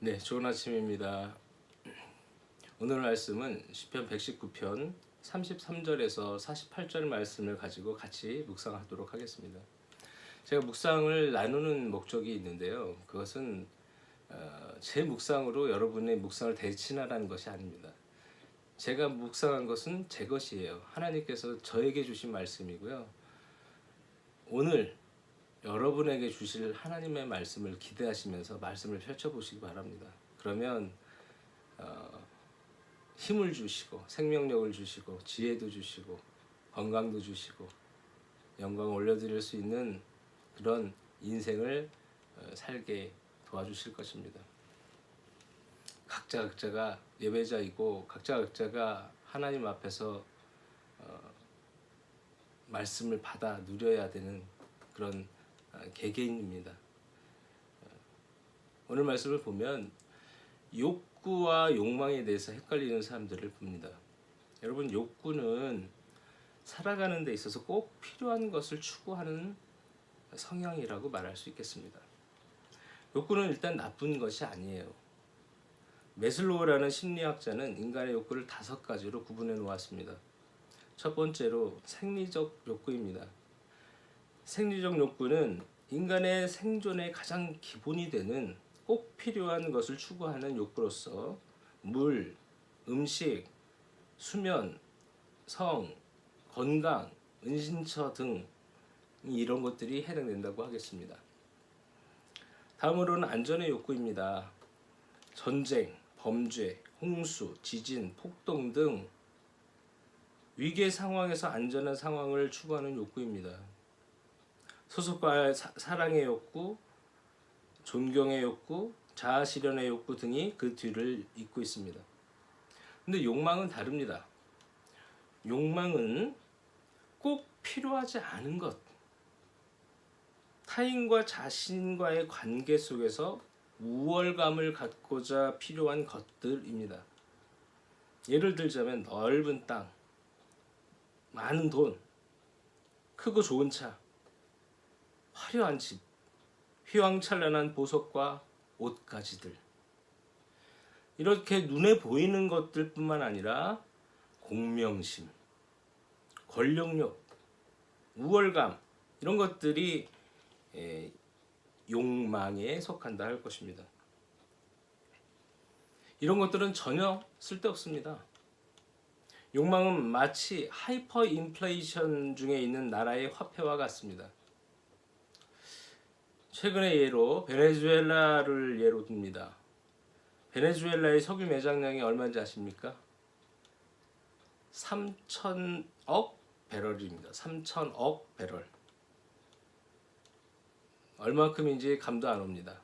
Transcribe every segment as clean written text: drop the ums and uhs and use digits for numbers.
네, 좋은 아침입니다. 오늘 말씀은 시편 119편 33절에서 48절 말씀을 가지고 같이 묵상하도록 하겠습니다. 제가 묵상을 나누는 목적이 있는데요. 그것은 제 묵상으로 여러분의 묵상을 대신하라는 것이 아닙니다. 제가 묵상한 것은 제 것이에요. 하나님께서 저에게 주신 말씀이고요. 오늘 여러분에게 주실 하나님의 말씀을 기대하시면서 말씀을 펼쳐보시기 바랍니다. 그러면 힘을 주시고 생명력을 주시고 지혜도 주시고 건강도 주시고 영광을 올려드릴 수 있는 그런 인생을 살게 도와주실 것입니다. 각자가 예배자이고 각자가 하나님 앞에서 말씀을 받아 누려야 되는 그런 개개인입니다. 오늘 말씀을 보면 욕구와 욕망에 대해서 헷갈리는 사람들을 봅니다. 여러분, 욕구는 살아가는 데 있어서 꼭 필요한 것을 추구하는 성향이라고 말할 수 있겠습니다. 욕구는 일단 나쁜 것이 아니에요. 메슬로우라는 심리학자는 인간의 욕구를 5가지로 구분해 놓았습니다. 첫 번째로 생리적 욕구입니다. 생리적 욕구는 인간의 생존의 가장 기본이 되는 꼭 필요한 것을 추구하는 욕구로서 물, 음식, 수면, 성, 건강, 은신처 등 이런 것들이 해당된다고 하겠습니다. 다음으로는 안전의 욕구입니다. 전쟁, 범죄, 홍수, 지진, 폭동 등 위기의 상황에서 안전한 상황을 추구하는 욕구입니다. 소속과의 사랑의 욕구, 존경의 욕구, 자아실현의 욕구 등이 그 뒤를 잇고 있습니다. 근데 욕망은 다릅니다. 욕망은 꼭 필요하지 않은 것, 타인과 자신과의 관계 속에서 우월감을 갖고자 필요한 것들입니다. 예를 들자면 넓은 땅, 많은 돈, 크고 좋은 차, 화려한 집, 휘황찬란한 보석과 옷가지들. 이렇게 눈에 보이는 것들뿐만 아니라 공명심, 권력욕, 우월감 이런 것들이 욕망에 속한다 할 것입니다. 이런 것들은 전혀 쓸데없습니다. 욕망은 마치 하이퍼 인플레이션 중에 있는 나라의 화폐와 같습니다. 최근의 예로 베네수엘라를 예로 듭니다. 베네수엘라의 석유 매장량이 얼마인지 아십니까? 3천억 배럴입니다. 3천억 배럴. 얼마큼인지 감도 안 옵니다.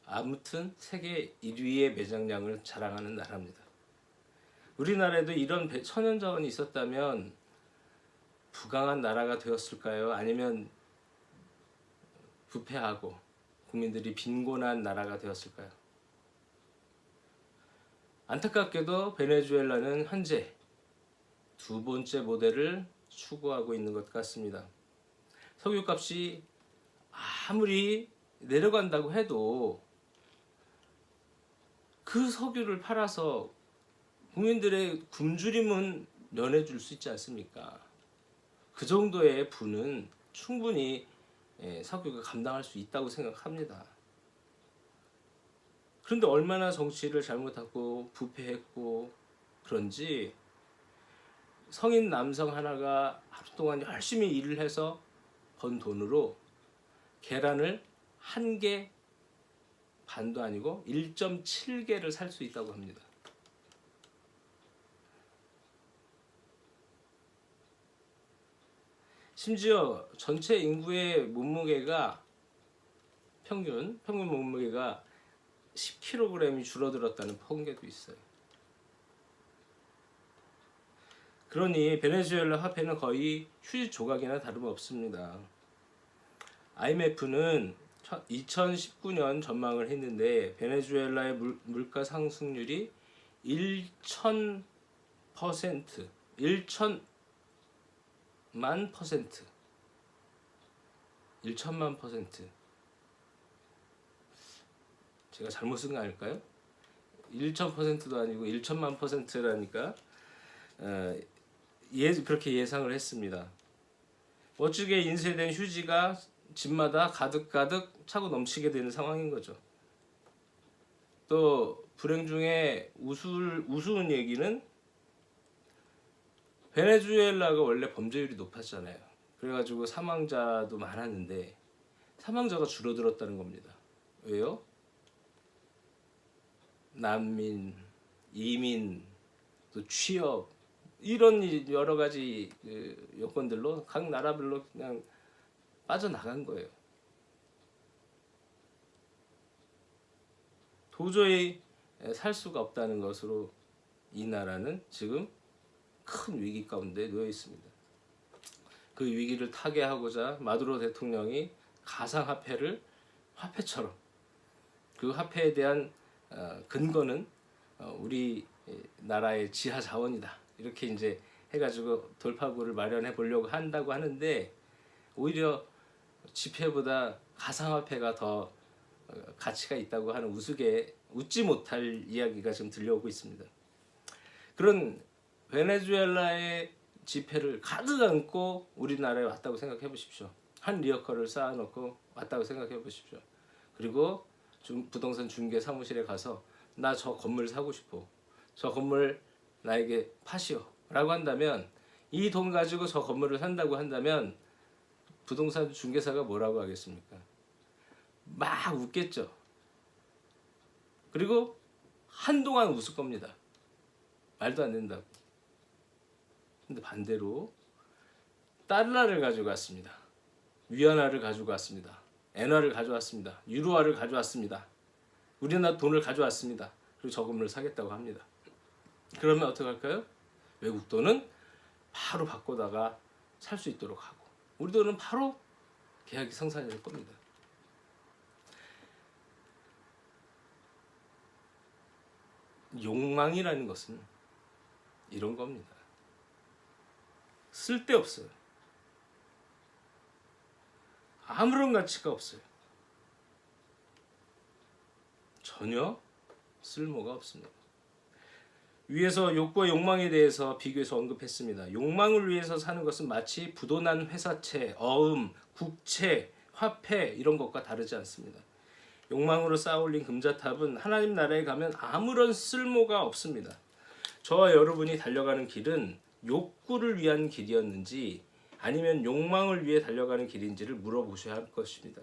아무튼 세계 1위의 매장량을 자랑하는 나라입니다. 우리나라에도 이런 천연자원이 있었다면 부강한 나라가 되었을까요? 아니면 부패하고 국민들이 빈곤한 나라가 되었을까요? 안타깝게도 베네수엘라는 현재 2번째 모델을 추구하고 있는 것 같습니다. 석유값이 아무리 내려간다고 해도 그 석유를 팔아서 국민들의 굶주림은 면해줄 수 있지 않습니까? 그 정도의 부는 충분히 석유가 감당할 수 있다고 생각합니다. 그런데 얼마나 정치를 잘못하고 부패했고 그런지 성인 남성 하나가 하루 동안 열심히 일을 해서 번 돈으로 계란을 1개 반도 아니고 1.7개를 살 수 있다고 합니다. 심지어 전체 인구의 몸무게가 평균 몸무게가 10kg이 줄어들었다는 통계도 있어요. 그러니 베네수엘라 화폐는 거의 휴지 조각이나 다름없습니다. IMF는 2019년 전망을 했는데 베네수엘라의 물가 상승률이 1,000%, 1,000만 퍼센트. 제가 잘못 쓴 거 아닐까요? 1,000%도 아니고 1,000,000%라니까 그렇게 예상을 했습니다. 멋지게 인쇄된 휴지가 집마다 가득가득 차고 넘치게 되는 상황인 거죠. 또 불행 중에 우스운 얘기는 베네수엘라가 원래 범죄율이 높았잖아요. 그래가지고 사망자도 많았는데 사망자가 줄어들었다는 겁니다. 왜요? 난민, 이민, 또 취업 이런 여러 가지 여건들로 각 나라별로 그냥 빠져나간 거예요. 도저히 살 수가 없다는 것으로 이 나라는 지금 큰 위기 가운데 놓여 있습니다. 그 위기를 타개하고자 마두로 대통령이 가상화폐를 화폐처럼 그 화폐에 대한 근거는 우리 나라의 지하 자원이다. 이렇게 이제 해가지고 돌파구를 마련해 보려고 한다고 하는데 오히려 지폐보다 가상화폐가 더 가치가 있다고 하는 웃지 못할 이야기가 지금 들려오고 있습니다. 그런 베네수엘라의 지폐를 가득 안고 우리나라에 왔다고 생각해 보십시오. 한 리어커를 쌓아놓고 왔다고 생각해 보십시오. 그리고 부동산 중개 사무실에 가서 나 저 건물 사고 싶어. 저 건물 나에게 파시오. 라고 한다면 이 돈 가지고 저 건물을 산다고 한다면 부동산 중개사가 뭐라고 하겠습니까? 막 웃겠죠. 그리고 한동안 웃을 겁니다. 말도 안 된다고. 근데 반대로 달러를 가지고 왔습니다. 위안화를 가지고 왔습니다. 엔화를 가져왔습니다. 유로화를 가져왔습니다. 우리나라 돈을 가져왔습니다. 그리고 저 건물을 사겠다고 합니다. 그러면 어떻게 할까요? 외국 돈은 바로 바꿔다가 살 수 있도록 하고 우리 돈은 바로 계약이 성사가 될 겁니다. 욕망이라는 것은 이런 겁니다. 쓸데없어요. 아무런 가치가 없어요. 전혀 쓸모가 없습니다. 위에서 욕구와 욕망에 대해서 비교해서 언급했습니다. 욕망을 위해서 사는 것은 마치 부도난 회사채, 어음, 국채, 화폐 이런 것과 다르지 않습니다. 욕망으로 쌓아올린 금자탑은 하나님 나라에 가면 아무런 쓸모가 없습니다. 저와 여러분이 달려가는 길은 욕구를 위한 길이었는지 아니면 욕망을 위해 달려가는 길인지를 물어보셔야 할 것입니다.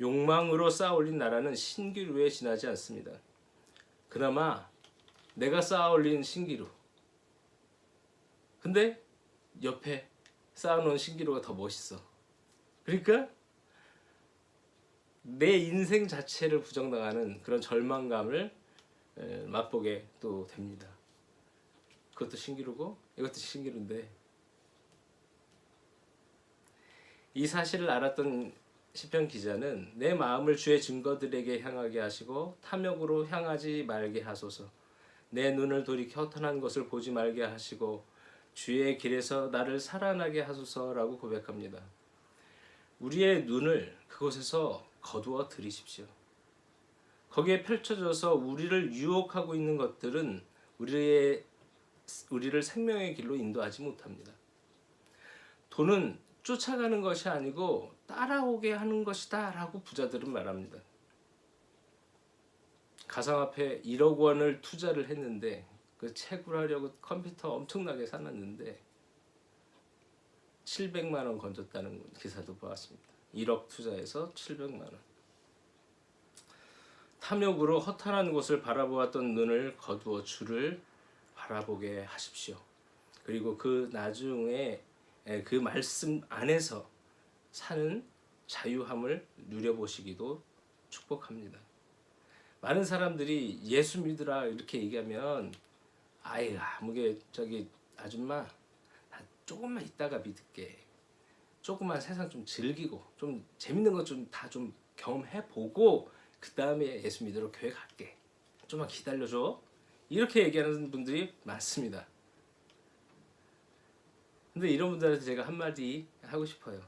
욕망으로 쌓아올린 나라는 신기루에 지나지 않습니다. 그나마 내가 쌓아올린 신기루. 근데 옆에 쌓아놓은 신기루가 더 멋있어. 그러니까 내 인생 자체를 부정당하는 그런 절망감을 맛보게 또 됩니다. 그것도 신기루고 이것도 신기루인데 이 사실을 알았던 시편 기자는 내 마음을 주의 증거들에게 향하게 하시고 탐욕으로 향하지 말게 하소서. 내 눈을 돌이켜 허탄한 것을 보지 말게 하시고 주의 길에서 나를 살아나게 하소서라고 고백합니다. 우리의 눈을 그곳에서 거두어 들이십시오. 거기에 펼쳐져서 우리를 유혹하고 있는 것들은 우리를 생명의 길로 인도하지 못합니다. 돈은 쫓아가는 것이 아니고 따라오게 하는 것이다 라고 부자들은 말합니다. 가상화폐 1억 원을 투자를 했는데 그 채굴하려고 컴퓨터 엄청나게 사놨는데 700만 원 건졌다는 기사도 보았습니다. 1억 투자해서 700만 원. 탐욕으로 허탄한 곳을 바라보았던 눈을 거두어 주를 바라보게 하십시오. 그리고 그 나중에 그 말씀 안에서 사는 자유함을 누려보시기도 축복합니다. 많은 사람들이 예수 믿으라 이렇게 얘기하면 아이 아무게 저기 아줌마 나 조금만 있다가 믿을게. 조금만 세상 좀 즐기고 좀 재밌는 것 좀 다 좀 경험해보고 그 다음에 예수 믿으러 교회 갈게. 좀만 기다려줘. 이렇게 얘기하는 분들이 많습니다. 근데 이런 분들한테 제가 한마디 하고 싶어요.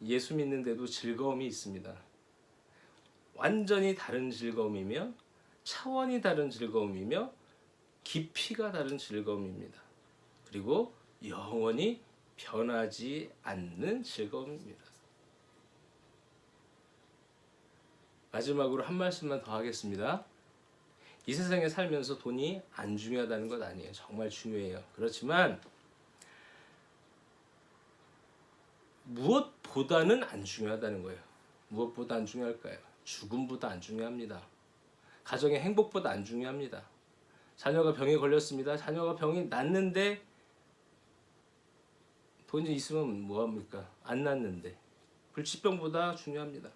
예수 믿는데도 즐거움이 있습니다. 완전히 다른 즐거움이며 차원이 다른 즐거움이며 깊이가 다른 즐거움입니다. 그리고 영원히 변하지 않는 즐거움입니다. 마지막으로 한 말씀만 더 하겠습니다. 이 세상에 살면서 돈이 안 중요하다는 것 아니에요. 정말 중요해요. 그렇지만 무엇보다는 안 중요하다는 거예요. 무엇보다 안 중요할까요? 죽음보다 안 중요합니다. 가정의 행복보다 안 중요합니다. 자녀가 병에 걸렸습니다. 자녀가 병이 낫는데 돈이 있으면 뭐합니까? 안 낫는데. 불치병보다 중요합니다.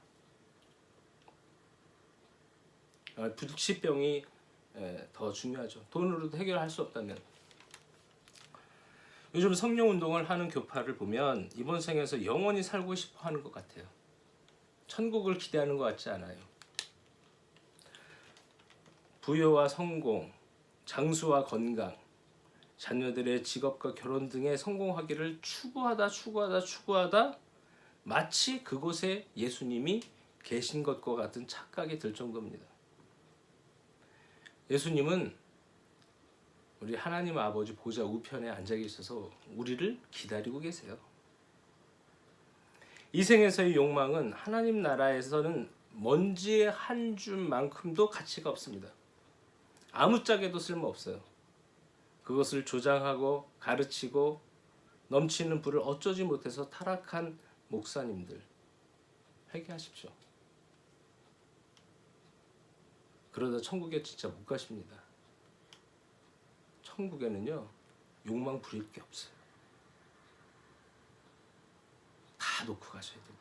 불치병이 더 중요하죠. 돈으로도 해결할 수 없다면. 요즘 성령운동을 하는 교파를 보면 이번 생에서 영원히 살고 싶어 하는 것 같아요. 천국을 기대하는 것 같지 않아요. 부여와 성공, 장수와 건강, 자녀들의 직업과 결혼 등에 성공하기를 추구하다 마치 그곳에 예수님이 계신 것과 같은 착각이 들 정도입니다. 예수님은 우리 하나님 아버지 보좌 우편에 앉아 계셔서 우리를 기다리고 계세요. 이 생에서의 욕망은 하나님 나라에서는 먼지의 한 줌만큼도 가치가 없습니다. 아무짝에도 쓸모없어요. 그것을 조장하고 가르치고 넘치는 부를 어쩌지 못해서 타락한 목사님들, 회개하십시오. 그러다 천국에 진짜 못 가십니다. 천국에는요, 욕망 부릴 게 없어요. 다 놓고 가셔야 됩니다.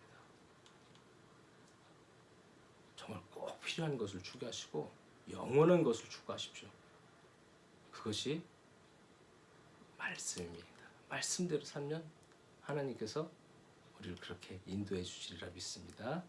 정말 꼭 필요한 것을 추구하시고 영원한 것을 추구하십시오. 그것이 말씀입니다. 말씀대로 살면 하나님께서 우리를 그렇게 인도해 주시리라 믿습니다.